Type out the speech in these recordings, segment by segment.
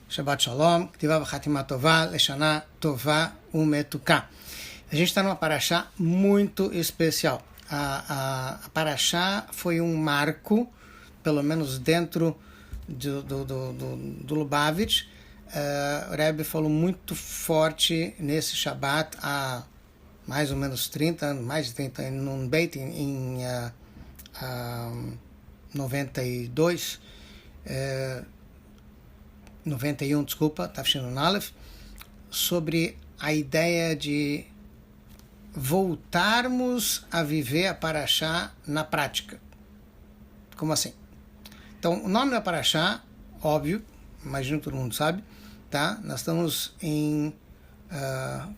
Shabbat Shalom, Ktivah Chatimah Tovah, Leshana Tovah Umetuká. A gente está numa paraxá muito especial. A paraxá foi um marco, pelo menos dentro do Lubavitch. O Rebbe falou muito forte nesse Shabbat há mais ou menos 30 anos, mais de 30 anos, num Beit em 92, 91, desculpa, Tafshin Aleph, sobre a ideia de voltarmos a viver a paraxá na prática. Como assim? Então, o nome da paraxá, óbvio, imagino que todo mundo sabe, tá? Nós estamos em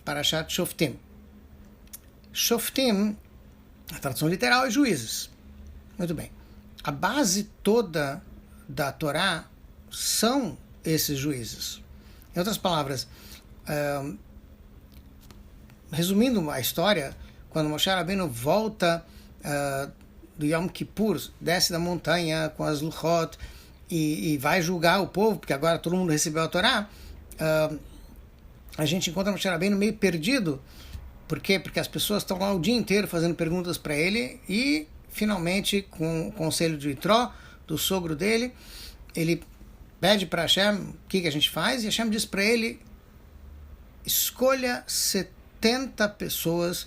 Parashat Shoftim. Shoftim, a tradução literal é juízes. Muito bem. A base toda da Torá são esses juízes. Em outras palavras, resumindo a história, quando Moshe Rabbeinu volta do Yom Kippur, desce da montanha com as Luchot e vai julgar o povo, porque agora todo mundo recebeu a Torá, a gente encontra Moshe Rabbeinu meio perdido. Por quê? Porque as pessoas estão lá o dia inteiro fazendo perguntas para ele e, finalmente, com o conselho de Itró, do sogro dele, ele pede para Hashem o que a gente faz, e Hashem diz para ele: escolha 70 pessoas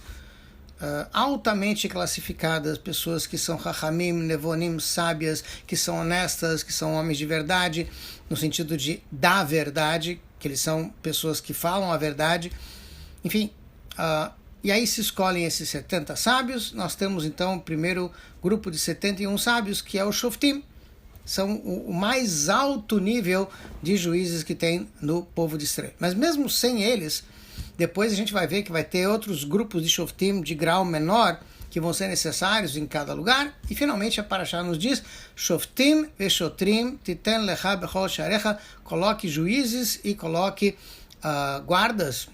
altamente classificadas, pessoas que são Chachamim, Nevonim, sábias, que são honestas, que são homens de verdade, no sentido de da verdade, que eles são pessoas que falam a verdade, enfim. E aí se escolhem esses 70 sábios. Nós temos então o primeiro grupo de 71 sábios, que é o Shoftim. São o mais alto nível de juízes que tem no povo de Israel. Mas mesmo sem eles, depois a gente vai ver que vai ter outros grupos de Shoftim de grau menor que vão ser necessários em cada lugar. E finalmente a Parashá nos diz: Shoftim veshotrim titen lecha bechol sharecha. Coloque juízes e coloque guardas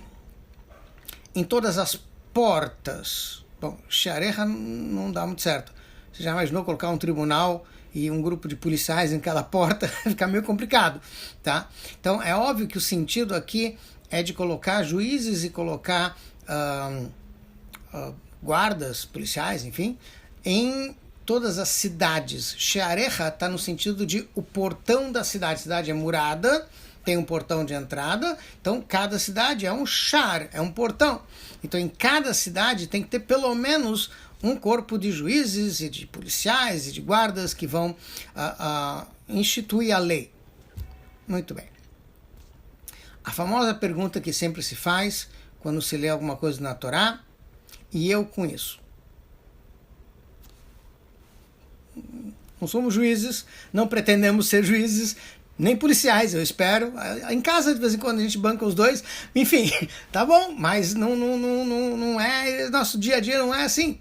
em todas as portas. Bom, sharecha não dá muito certo. Você já imaginou colocar um tribunal e um grupo de policiais em cada porta? Fica meio complicado, tá? Então é óbvio que o sentido aqui é de colocar juízes e colocar guardas, policiais, enfim, em todas as cidades. Shearecha está no sentido de o portão da cidade. A cidade é murada, tem um portão de entrada, então cada cidade é um shar, é um portão. Então em cada cidade tem que ter pelo menos um corpo de juízes e de policiais e de guardas que vão instituir a lei. Muito bem. A famosa pergunta que sempre se faz quando se lê alguma coisa na Torá: e eu com isso? Não somos juízes, não pretendemos ser juízes, nem policiais, eu espero. Em casa, de vez em quando, a gente banca os dois. Enfim, tá bom, mas não é... Nosso dia a dia não é assim.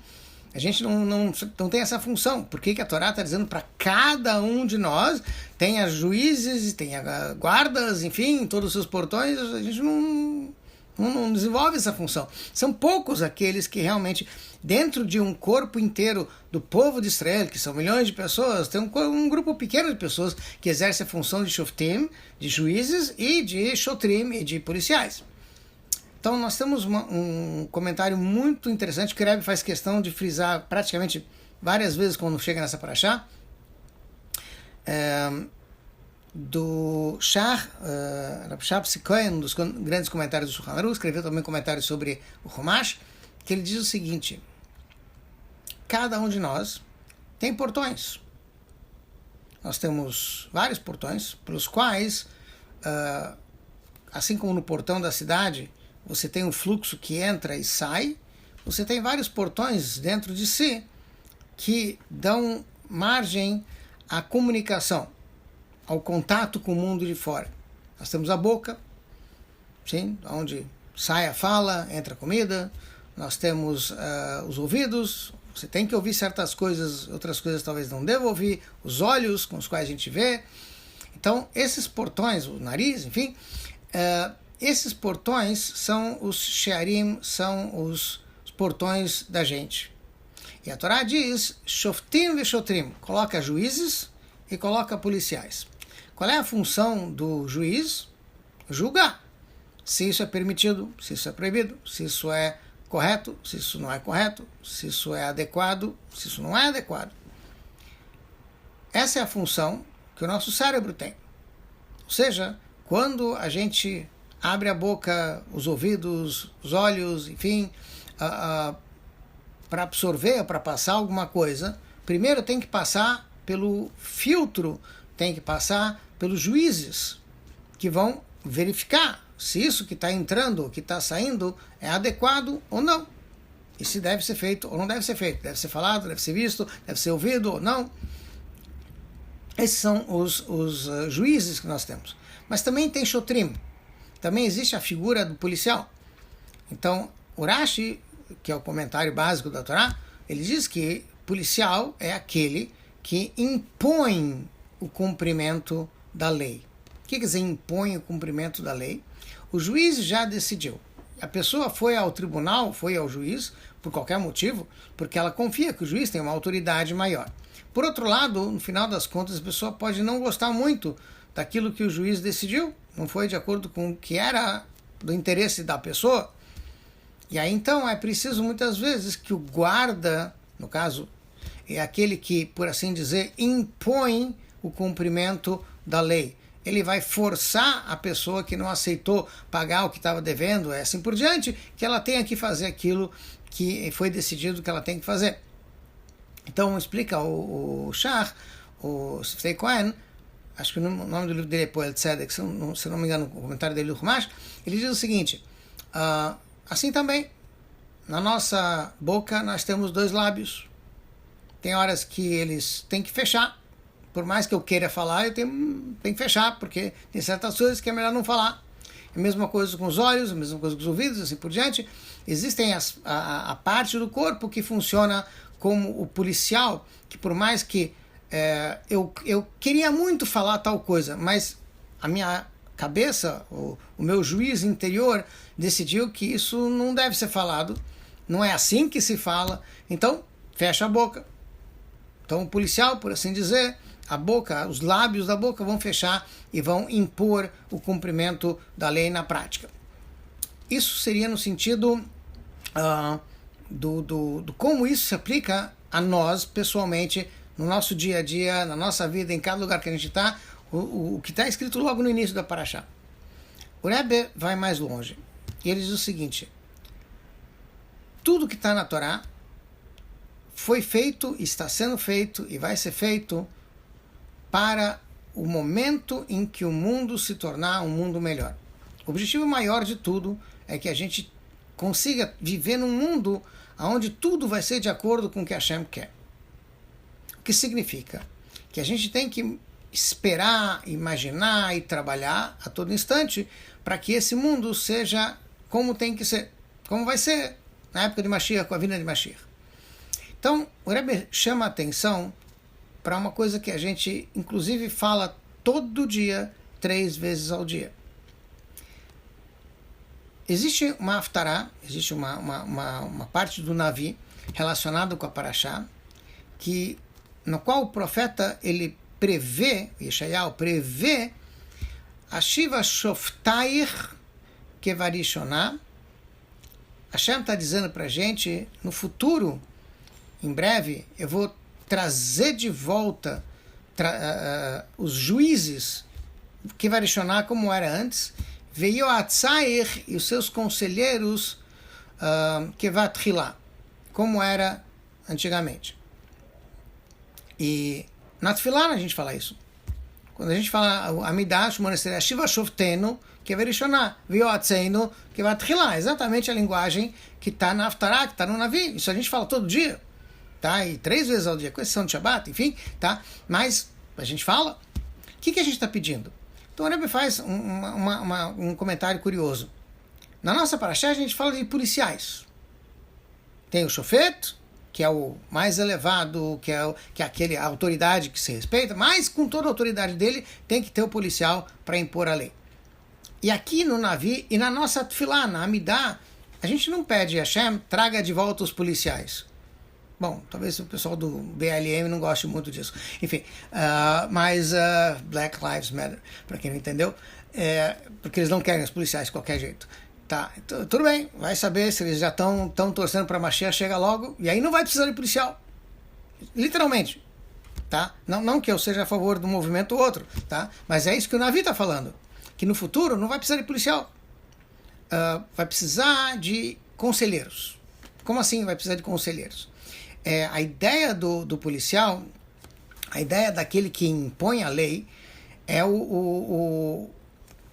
A gente não tem essa função. Por que a Torá está dizendo para cada um de nós tenha juízes, tenha guardas, enfim, em todos os seus portões? A gente não desenvolve essa função. São poucos aqueles que realmente, dentro de um corpo inteiro do povo de Israel, que são milhões de pessoas, tem um grupo pequeno de pessoas que exerce a função de shoftim, de juízes, e de shotrim, e de policiais. Então nós temos um comentário muito interessante que o Rebbe faz questão de frisar praticamente várias vezes quando chega nessa paraxá, do Shach, Rabshab Sikoen, um dos grandes comentários do Shulchan Aruch, escreveu também comentários sobre o Chumash, que ele diz o seguinte: cada um de nós tem portões. Nós temos vários portões, pelos quais, assim como no portão da cidade, você tem um fluxo que entra e sai, você tem vários portões dentro de si que dão margem à comunicação, ao contato com o mundo de fora. Nós temos a boca, sim, onde sai a fala, entra a comida. Nós temos os ouvidos, você tem que ouvir certas coisas, outras coisas talvez não deva ouvir. Os olhos com os quais a gente vê. Então, esses portões, o nariz, enfim, esses portões são os shearim, são os portões da gente. E a Torá diz: Shoftim veshotrim, coloca juízes e coloca policiais. Qual é a função do juiz? Julgar. Se isso é permitido, se isso é proibido, se isso é correto, se isso não é correto, se isso é adequado, se isso não é adequado. Essa é a função que o nosso cérebro tem. Ou seja, quando a gente abre a boca, os ouvidos, os olhos, enfim, para absorver, para passar alguma coisa, primeiro tem que passar pelo filtro, tem que passar pelos juízes, que vão verificar se isso que está entrando, que está saindo, é adequado ou não. E se deve ser feito ou não deve ser feito. Deve ser falado, deve ser visto, deve ser ouvido ou não. Esses são os juízes que nós temos. Mas também tem shotrim. Também existe a figura do policial. Então, o Rashi, que é o comentário básico da Torá, ele diz que policial é aquele que impõe o cumprimento da lei. O que quer dizer impõe o cumprimento da lei? O juiz já decidiu. A pessoa foi ao tribunal, foi ao juiz, por qualquer motivo, porque ela confia que o juiz tem uma autoridade maior. Por outro lado, no final das contas, a pessoa pode não gostar muito daquilo que o juiz decidiu, não foi de acordo com o que era do interesse da pessoa. E aí, então, é preciso muitas vezes que o guarda, no caso, é aquele que, por assim dizer, impõe o cumprimento da lei. Ele vai forçar a pessoa que não aceitou pagar o que estava devendo, assim por diante, que ela tenha que fazer aquilo que foi decidido que ela tem que fazer. Então, explica o Shach, o Sifrei Cohen, acho que o nome do livro dele é Poel Tzedek, se não me engano, o comentário dele, o Humash, ele diz o seguinte, assim também, na nossa boca nós temos 2 lábios. Tem horas que eles têm que fechar. Por mais que eu queira falar, eu tenho que fechar, porque tem certas coisas que é melhor não falar. A mesma coisa com os olhos, a mesma coisa com os ouvidos, assim por diante. Existem a parte do corpo que funciona como o policial, que por mais que eu queria muito falar tal coisa, mas a minha cabeça, o meu juiz interior decidiu que isso não deve ser falado, não é assim que se fala, então fecha a boca. Então o policial, por assim dizer, a boca, os lábios da boca vão fechar e vão impor o cumprimento da lei na prática. Isso seria no sentido do como isso se aplica a nós, pessoalmente, no nosso dia a dia, na nossa vida, em cada lugar que a gente está, o que está escrito logo no início da Parashá. O Rebbe vai mais longe. E ele diz o seguinte, tudo que está na Torá foi feito, está sendo feito e vai ser feito para o momento em que o mundo se tornar um mundo melhor. O objetivo maior de tudo é que a gente consiga viver num mundo onde tudo vai ser de acordo com o que Hashem quer. O que significa que a gente tem que esperar, imaginar e trabalhar a todo instante para que esse mundo seja como tem que ser, como vai ser na época de Mashiach, com a vinda de Mashiach. Então, o Rebbe chama a atenção para uma coisa que a gente, inclusive, fala todo dia, 3 vezes ao dia. Existe uma haftará, existe uma parte do Navi relacionada com a Parashá, no qual o profeta ele prevê, Yeshayahu prevê, a Shiva Shoftair Kevarishoná. Hashem está dizendo para a gente, no futuro, em breve, eu vou trazer de volta os juízes que vai questionar como era antes, veio a Tzair e os seus conselheiros que vai trilhar, como era antigamente. E na Tfilah a gente fala isso. Quando a gente fala Amidash, o monastério Shiva Shoftenu, que vai questionar, veio a Tzeinu, que vai trilhar, exatamente a linguagem que está na Haftarah, que está no Navi. Isso a gente fala todo dia. Tá? E 3 vezes ao dia, com exceção de Shabbat, enfim, tá? Mas a gente fala, o que a gente está pedindo? Então o Rebbe faz um comentário curioso. Na nossa Parashá a gente fala de policiais. Tem o Shofet, que é o mais elevado, que é aquele, a autoridade que se respeita, mas com toda a autoridade dele tem que ter o policial para impor a lei. E aqui no Navi e na nossa Tfilah, na Amidah, a gente não pede a Hashem, traga de volta os policiais. Bom, talvez o pessoal do BLM não goste muito disso. Enfim, mas Black Lives Matter, para quem não entendeu, porque eles não querem os policiais de qualquer jeito. Tá, tudo bem, vai saber se eles já estão torcendo para a Mashiach chega logo, e aí não vai precisar de policial. Literalmente. Tá? Não que eu seja a favor do movimento ou outro, tá? Mas é isso que o Navi está falando. Que no futuro não vai precisar de policial. Vai precisar de conselheiros. Como assim vai precisar de conselheiros? A ideia do policial, a ideia daquele que impõe a lei, é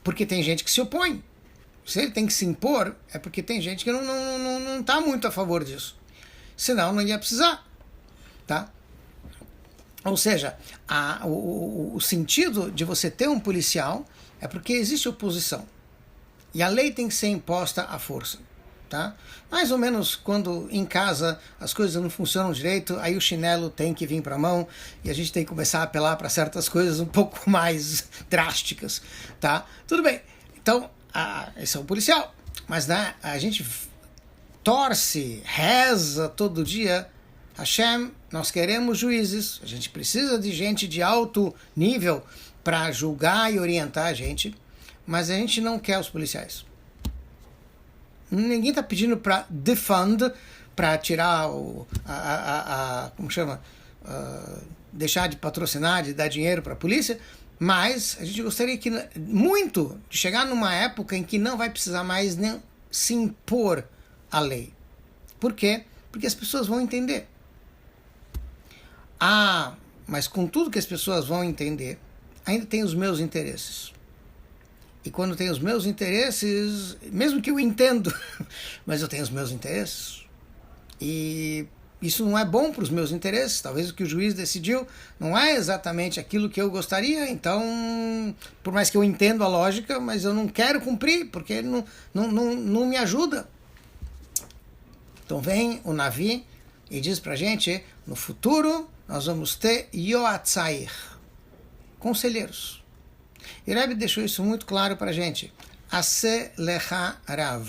porque tem gente que se opõe. Se ele tem que se impor, é porque tem gente que não está muito a favor disso. Senão não ia precisar. Tá? Ou seja, o sentido de você ter um policial é porque existe oposição. E a lei tem que ser imposta à força. Tá? Mais ou menos quando em casa as coisas não funcionam direito, aí o chinelo tem que vir para a mão e a gente tem que começar a apelar para certas coisas um pouco mais drásticas. Tá? Tudo bem. Então, esse é o policial. Mas né, a gente torce, reza todo dia. Hashem, nós queremos juízes, a gente precisa de gente de alto nível para julgar e orientar a gente, mas a gente não quer os policiais. Ninguém está pedindo para defund, para tirar como chama? Deixar de patrocinar, de dar dinheiro para a polícia, mas a gente gostaria muito de chegar numa época em que não vai precisar mais nem se impor a lei. Por quê? Porque as pessoas vão entender. Mas com tudo que as pessoas vão entender, ainda tem os meus interesses. E quando tem os meus interesses, mesmo que eu entendo, mas eu tenho os meus interesses, e isso não é bom para os meus interesses, talvez o que o juiz decidiu não é exatamente aquilo que eu gostaria, então, por mais que eu entenda a lógica, mas eu não quero cumprir, porque ele não me ajuda. Então vem o Navi e diz pra gente, no futuro nós vamos ter Yoatzair, conselheiros. E o Rebbe deixou isso muito claro para a gente. Ase lecha Rav.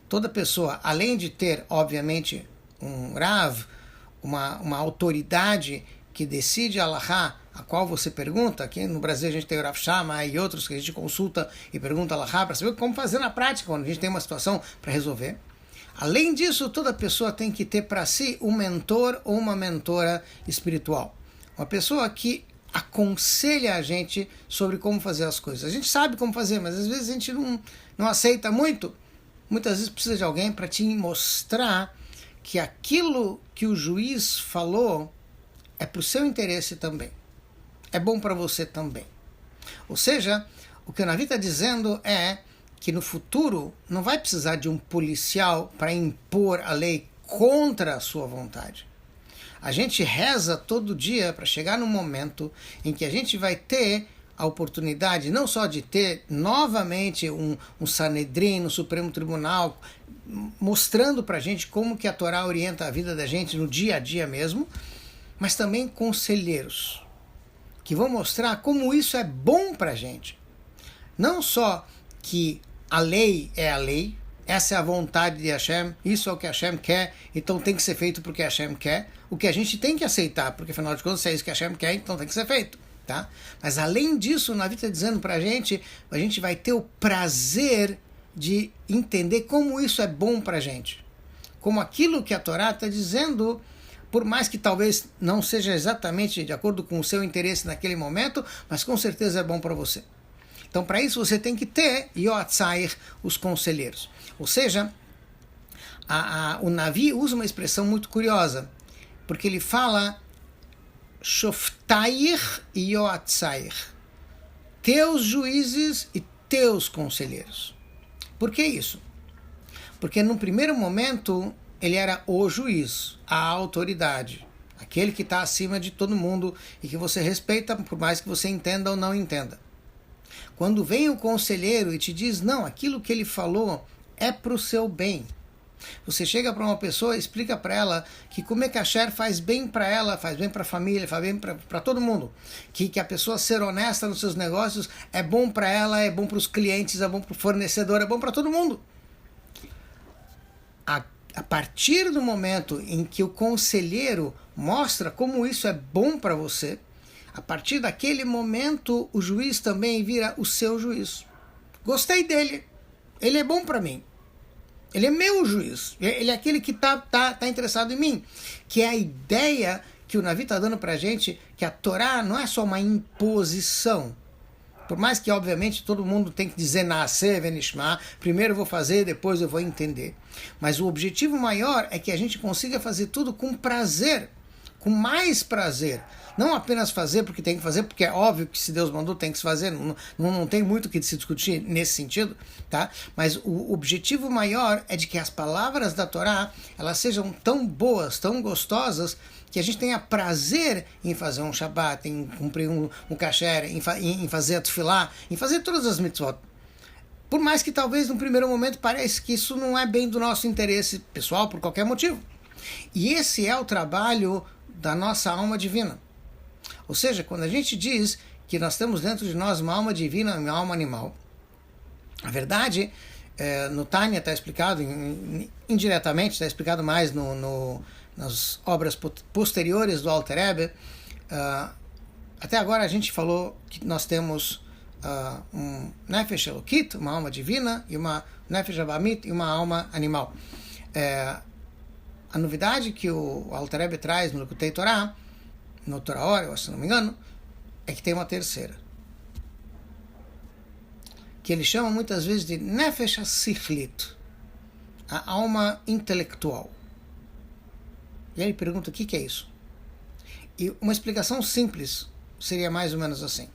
Toda pessoa, além de ter, obviamente, um Rav, uma autoridade que decide a Alahá, a qual você pergunta, aqui no Brasil a gente tem o Rav Shama e outros que a gente consulta e pergunta a Alahá para saber como fazer na prática quando a gente tem uma situação para resolver. Além disso, toda pessoa tem que ter para si um mentor ou uma mentora espiritual. Uma pessoa que aconselha a gente sobre como fazer as coisas. A gente sabe como fazer, mas às vezes a gente não aceita muito. Muitas vezes precisa de alguém para te mostrar que aquilo que o juiz falou é para o seu interesse também. É bom para você também. Ou seja, o que o Navi está dizendo é que no futuro não vai precisar de um policial para impor a lei contra a sua vontade. A gente reza todo dia para chegar no momento em que a gente vai ter a oportunidade não só de ter novamente um Sanedrim no Supremo Tribunal, mostrando para a gente como que a Torá orienta a vida da gente no dia a dia mesmo, mas também conselheiros, que vão mostrar como isso é bom para a gente. Não só que a lei é a lei, essa é a vontade de Hashem, isso é o que Hashem quer, então tem que ser feito porque Hashem quer, o que a gente tem que aceitar, porque afinal de contas, se é isso que Hashem quer, então tem que ser feito. Tá? Mas além disso, o Navi está dizendo para a gente vai ter o prazer de entender como isso é bom para a gente. Como aquilo que a Torá está dizendo, por mais que talvez não seja exatamente de acordo com o seu interesse naquele momento, mas com certeza é bom para você. Então, para isso, você tem que ter Yoatzair, os conselheiros. Ou seja, o Navi usa uma expressão muito curiosa, porque ele fala Shoftair e Yoatzair, teus juízes e teus conselheiros. Por que isso? Porque no primeiro momento ele era o juiz, a autoridade, aquele que está acima de todo mundo e que você respeita, por mais que você entenda ou não entenda. Quando vem o conselheiro e te diz, não, aquilo que ele falou é para o seu bem. Você chega para uma pessoa e explica para ela que comer kasher faz bem para ela, faz bem para a família, faz bem para todo mundo. Que a pessoa ser honesta nos seus negócios é bom para ela, é bom para os clientes, é bom para o fornecedor, é bom para todo mundo. A partir do momento em que o conselheiro mostra como isso é bom para você, a partir daquele momento o juiz também vira o seu juiz. Gostei dele, ele é bom para mim, ele é meu juiz, ele é aquele que tá interessado em mim, que é a ideia que o Navi está dando para a gente, que a Torá não é só uma imposição. Por mais que, obviamente, todo mundo tem que dizer nascer, venishma, primeiro eu vou fazer, depois eu vou entender. Mas o objetivo maior é que a gente consiga fazer tudo com prazer, com mais prazer. Não apenas fazer porque tem que fazer, porque é óbvio que se Deus mandou tem que se fazer, não tem muito o que se discutir nesse sentido, tá? Mas o objetivo maior é de que as palavras da Torá, elas sejam tão boas, tão gostosas, que a gente tenha prazer em fazer um Shabbat, em cumprir um kasher, em fazer a tefilá, em fazer todas as mitzvot. Por mais que talvez no primeiro momento pareça que isso não é bem do nosso interesse pessoal, por qualquer motivo. E esse é o trabalho da nossa alma divina. Ou seja, quando a gente diz que nós temos dentro de nós uma alma divina e uma alma animal, a verdade, no Tânia está explicado, indiretamente, está explicado mais nas obras posteriores do Alter Rebbe. Até agora a gente falou que nós temos um Nefesh Elokit, uma alma divina, e uma Nefesh Abamit, e uma alma animal. A novidade que o Alter Rebbe traz no Likutei Torá, no Torah Ora, se não me engano, é que tem uma terceira, que ele chama muitas vezes de Nefesh Sichlit, a alma intelectual. E aí ele pergunta o que é isso. E uma explicação simples seria mais ou menos assim.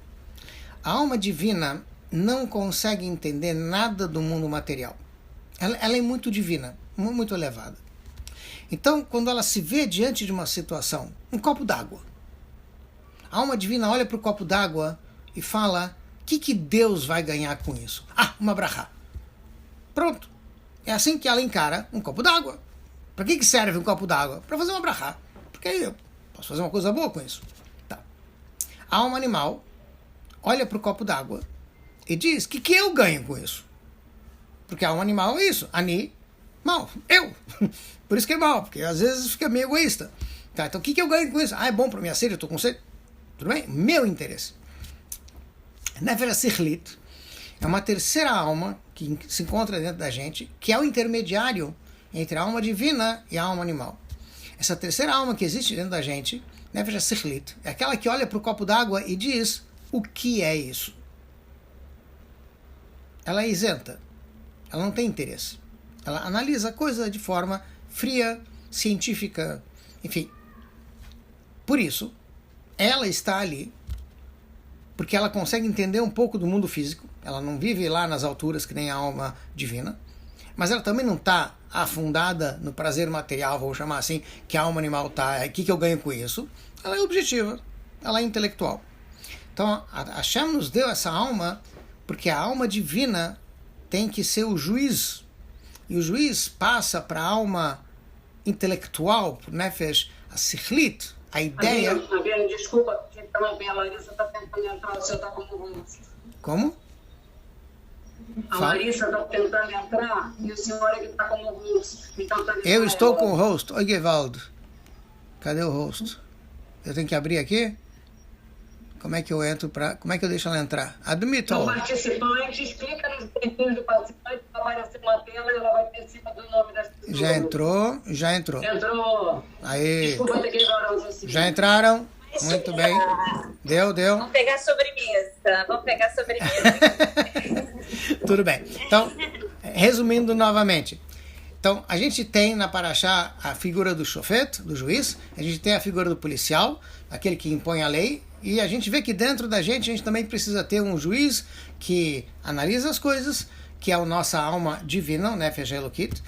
A alma divina não consegue entender nada do mundo material. Ela é muito divina, muito elevada. Então, quando ela se vê diante de uma situação, um copo d'água, a alma divina olha para o copo d'água e fala: o que Deus vai ganhar com isso? Uma brachá. Pronto. É assim que ela encara um copo d'água. Para que serve um copo d'água? Para fazer uma brachá. Porque aí eu posso fazer uma coisa boa com isso. Tá. A alma animal olha para o copo d'água e diz: o que eu ganho com isso? Porque a alma animal é isso. Ani, mal. Eu. Por isso que é mal, porque às vezes fica meio egoísta. Tá, então o que eu ganho com isso? É bom para minha sede, eu estou com sede. Tudo bem? Meu interesse. Nefesh Sichlit é uma terceira alma que se encontra dentro da gente, que é o intermediário entre a alma divina e a alma animal. Essa terceira alma que existe dentro da gente, Nefesh Sichlit, é aquela que olha para o copo d'água e diz: o que é isso? Ela é isenta. Ela não tem interesse. Ela analisa a coisa de forma fria, científica, enfim. Por isso, ela está ali porque ela consegue entender um pouco do mundo físico. Ela não vive lá nas alturas que nem a alma divina, mas ela também não está afundada no prazer material, vou chamar assim, que a alma animal está. O que eu ganho com isso? Ela é objetiva, ela é intelectual. Então, a Hashem nos deu essa alma porque a alma divina tem que ser o juiz, e o juiz passa para a alma intelectual, para o Nefesh Sichlit, a ideia... Rabino, desculpa te interromper, a Larissa está tentando entrar, o senhor está como host. Como? A Larissa está tentando entrar e o senhor é que está como host. Então, tá eu estou com o host. Oi, Gevaldo. Cadê o host? Eu tenho que abrir aqui? Como é que eu entro para... Como é que eu deixo ela entrar? Admito. O participante, explica nos perfis do participante, vai aparecer uma tela e ela vai ter em cima do nome das pessoas. Já entrou. Entrou. Aí. Desculpa ter que ignorar os assim. Já entraram? Muito bem. Deu. Vamos pegar sobremesa. Tudo bem. Então, resumindo novamente. Então, a gente tem na Parashá a figura do shofet, do juiz, a gente tem a figura do policial, aquele que impõe a lei, e a gente vê que dentro da gente a gente também precisa ter um juiz que analisa as coisas, que é a nossa alma divina, o Nefesh Elokit,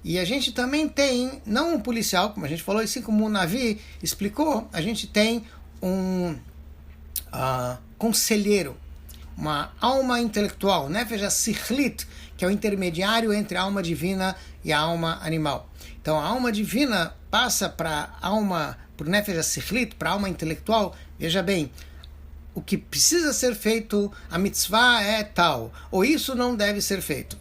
e a gente também tem, não um policial, como a gente falou, assim como o Navi explicou, a gente tem um conselheiro, uma alma intelectual, Nefesh Sichlit, que é o intermediário entre a alma divina e a alma animal. Então a alma divina passa para a alma, por Nefesh Sichlit, para a alma intelectual. Veja bem, o que precisa ser feito, a mitzvah é tal, ou isso não deve ser feito.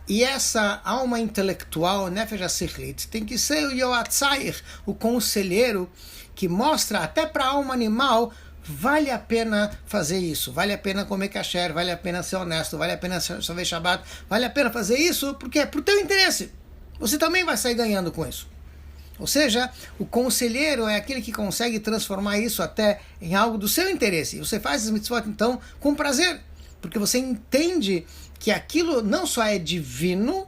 E essa alma intelectual, Nefesh HaSichlit, tem que ser o Yoatzair, o conselheiro, que mostra até para a alma animal, vale a pena fazer isso, vale a pena comer kasher, vale a pena ser honesto, vale a pena saber Shabbat, vale a pena fazer isso, porque é para o teu interesse. Você também vai sair ganhando com isso. Ou seja, o conselheiro é aquele que consegue transformar isso até em algo do seu interesse. E você faz as mitzvot, então, com prazer, porque você entende que aquilo não só é divino,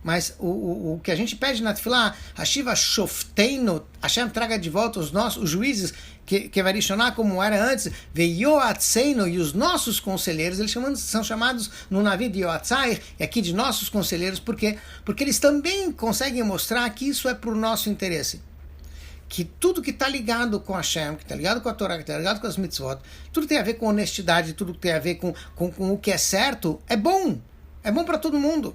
mas o que a gente pede na Tefilá, Hashiva Shofteinu, Hashem traga de volta os juízes, que vai questionar como era antes, Veyoatzeinu, e os nossos conselheiros, eles são chamados no Navi de Yoatzair, e aqui de nossos conselheiros, porque eles também conseguem mostrar que isso é para o nosso interesse. Que tudo que está ligado com Hashem, que está ligado com a Torá, que está ligado com as mitzvot, tudo tem a ver com honestidade, tudo tem a ver com o que é certo, é bom para todo mundo.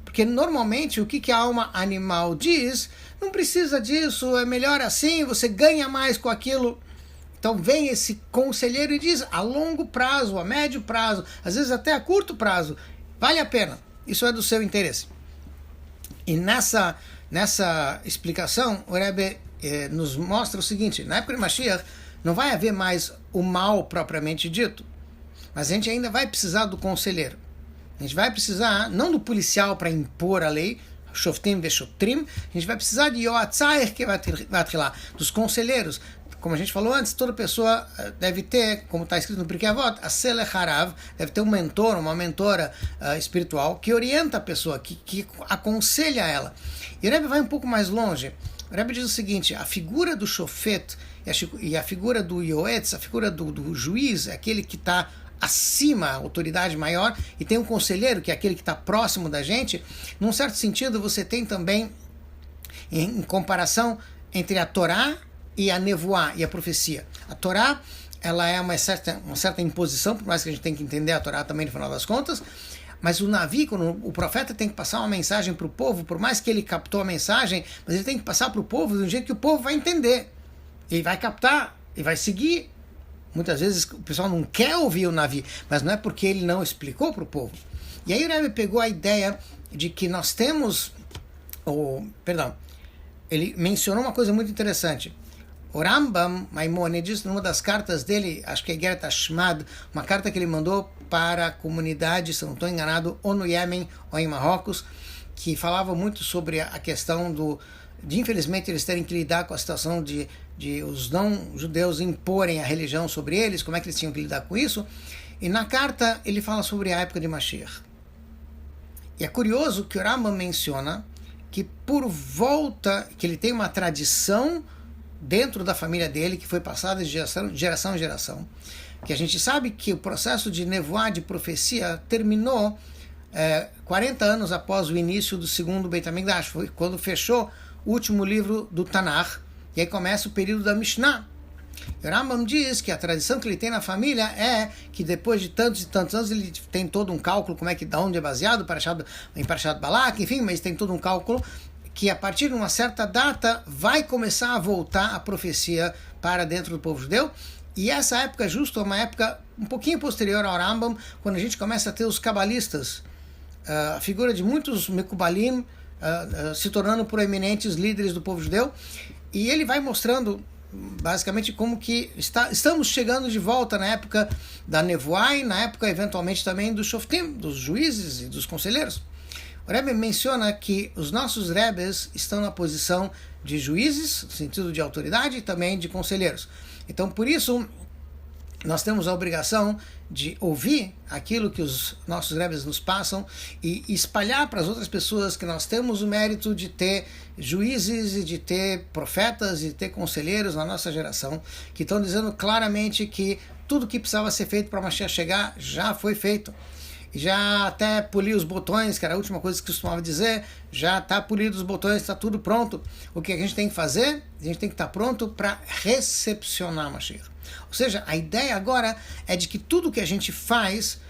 Porque normalmente o que a alma animal diz, não precisa disso, é melhor assim, você ganha mais com aquilo. Então vem esse conselheiro e diz, a longo prazo, a médio prazo, às vezes até a curto prazo, vale a pena, isso é do seu interesse. E nessa explicação, o Rebbe nos mostra o seguinte, na época de Mashiach, não vai haver mais o mal propriamente dito, mas a gente ainda vai precisar do conselheiro. A gente vai precisar, não do policial para impor a lei, Shoftim Veshotrim, a gente vai precisar de Yoatzair, que vai lá, dos conselheiros. Como a gente falou antes, toda pessoa deve ter, como está escrito no Pirkei Avot, a Selech Harav, deve ter um mentor, uma mentora espiritual, que orienta a pessoa, que aconselha ela. E o Rebbe vai um pouco mais longe. O Rebbe diz o seguinte, a figura do Shofet e a figura do Yoetz, a figura do juiz, é aquele que está acima, a autoridade maior, e tem um conselheiro, que é aquele que está próximo da gente. Num certo sentido, você tem também, em comparação entre a Torá e a Nevoá, e a profecia. A Torá, ela é uma certa imposição, por mais que a gente tenha que entender a Torá também, no final das contas, mas o Navi, quando o profeta tem que passar uma mensagem para o povo, por mais que ele captou a mensagem, mas ele tem que passar para o povo de um jeito que o povo vai entender. Ele vai captar, e vai seguir. Muitas vezes o pessoal não quer ouvir o Navi, mas não é porque ele não explicou para o povo. E aí o Rebbe pegou a ideia de que nós temos, ele mencionou uma coisa muito interessante. O Rambam Maimonides, numa das cartas dele, acho que é Geret Hashmad, uma carta que ele mandou para a comunidade, se não estou enganado, ou no Iêmen ou em Marrocos, que falava muito sobre a questão de infelizmente eles terem que lidar com a situação de os não-judeus imporem a religião sobre eles, como é que eles tinham que lidar com isso. E na carta ele fala sobre a época de Mashiach. E é curioso que o Rambam menciona que por volta, que ele tem uma tradição dentro da família dele, que foi passada de geração em geração, que a gente sabe que o processo de nevoá, de profecia, terminou 40 anos após o início do segundo Beit HaMikdash, foi quando fechou o último livro do Tanakh, e aí começa o período da Mishnah. E o Rambam diz que a tradição que ele tem na família é que depois de tantos e tantos anos ele tem todo um cálculo, da onde é baseado, em Parashat Balak, enfim, mas tem todo um cálculo que a partir de uma certa data vai começar a voltar a profecia para dentro do povo judeu. E essa época é justo uma época um pouquinho posterior ao Rambam, quando a gente começa a ter os cabalistas, a figura de muitos Mekubalim se tornando proeminentes líderes do povo judeu. E ele vai mostrando basicamente como que estamos chegando de volta na época da Nevoá e na época eventualmente também dos Shoftim, dos juízes e dos conselheiros. O Rebbe menciona que os nossos Rebbes estão na posição de juízes, no sentido de autoridade, e também de conselheiros. Então, por isso, nós temos a obrigação de ouvir aquilo que os nossos Rebbes nos passam e espalhar para as outras pessoas que nós temos o mérito de ter juízes e de ter profetas e de ter conselheiros na nossa geração, que estão dizendo claramente que tudo que precisava ser feito para Mashiach chegar já foi feito. Já até polir os botões, que era a última coisa que costumava dizer, já está polido os botões, está tudo pronto. O que a gente tem que fazer? A gente tem que estar pronto para recepcionar Mashiach. Ou seja, a ideia agora é de que tudo que a gente faz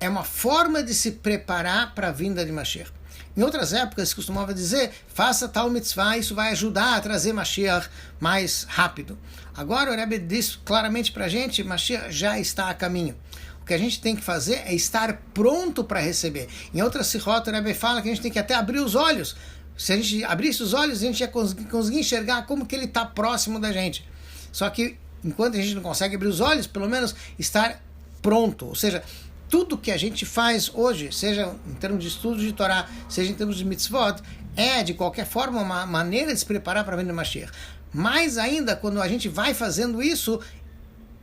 é uma forma de se preparar para a vinda de Mashiach. Em outras épocas se costumava dizer, faça tal mitzvah, isso vai ajudar a trazer Mashiach mais rápido. Agora o Rebbe diz claramente para a gente, Mashiach já está a caminho. O que a gente tem que fazer é estar pronto para receber. Em outras Sichot, o Rebbe fala que a gente tem que até abrir os olhos. Se a gente abrisse os olhos, a gente ia conseguir enxergar como que ele está próximo da gente. Só que, enquanto a gente não consegue abrir os olhos, pelo menos estar pronto. Ou seja, tudo que a gente faz hoje, seja em termos de estudo de Torá, seja em termos de mitzvot, é, de qualquer forma, uma maneira de se preparar para a vinda do Mashiach. Mais ainda, quando a gente vai fazendo isso,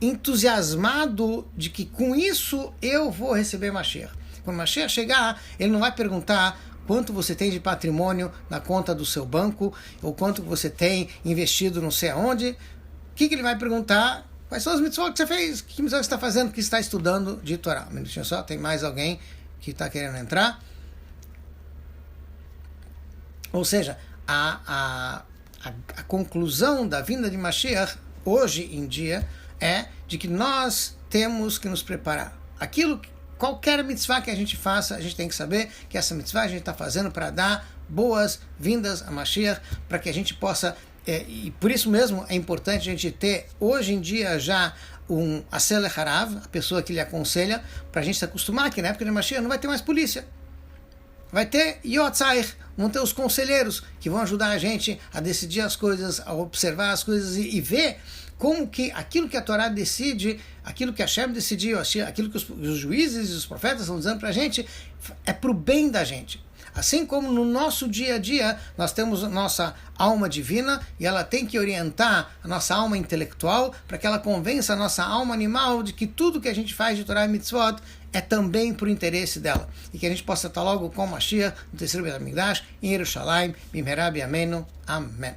entusiasmado de que com isso eu vou receber Mashiach. Quando Mashiach chegar, ele não vai perguntar quanto você tem de patrimônio na conta do seu banco, ou quanto você tem investido não sei aonde. O que ele vai perguntar? Quais são as mitzvot que você fez? Que mitzvot você está fazendo? O que você está estudando de Torá? Um minutinho só, tem mais alguém que está querendo entrar. Ou seja, a conclusão da vinda de Mashiach, hoje em dia, é de que nós temos que nos preparar. Qualquer mitzvah que a gente faça, a gente tem que saber que essa mitzvah a gente está fazendo para dar boas-vindas a Mashiach, para que a gente possa, e por isso mesmo é importante a gente ter, hoje em dia, já um Aselech Harav, a pessoa que lhe aconselha, para a gente se acostumar que na época de Mashiach não vai ter mais polícia. Vai ter Yotzair, vão ter os conselheiros que vão ajudar a gente a decidir as coisas, a observar as coisas e ver como que aquilo que a Torá decide, aquilo que a Hashem decidiu, aquilo que os juízes e os profetas estão dizendo para a gente, é para o bem da gente. Assim como no nosso dia a dia, nós temos a nossa alma divina e ela tem que orientar a nossa alma intelectual para que ela convença a nossa alma animal de que tudo que a gente faz de Torá e Mitzvot é também por interesse dela. E que a gente possa estar logo com Mashiach, no terceiro Beit HaMikdash, em Yerushalayim, Bimherá B'Yameinu. Amém.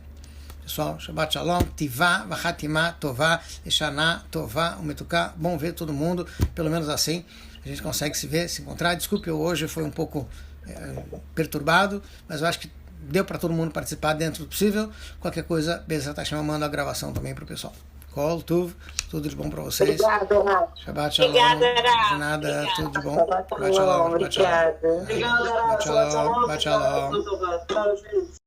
Pessoal, Shabbat Shalom, Tivá, Vachatimá, Tová, Eshaná, Tová, Umetuká. Bom ver todo mundo, pelo menos assim a gente consegue se ver, se encontrar. Desculpe, hoje foi um pouco perturbado, mas eu acho que deu para todo mundo participar dentro do possível. Qualquer coisa, Bezerra está chamando a gravação também para o pessoal. Kol, Tuv, tudo de bom para vocês. Obrigada, Rav. Shabbat Shalom. Obrigada, de nada, obrigada. tudo de bom. Shabbat Shalom. Obrigada. Shabbat Shalom. Shabbat Shalom.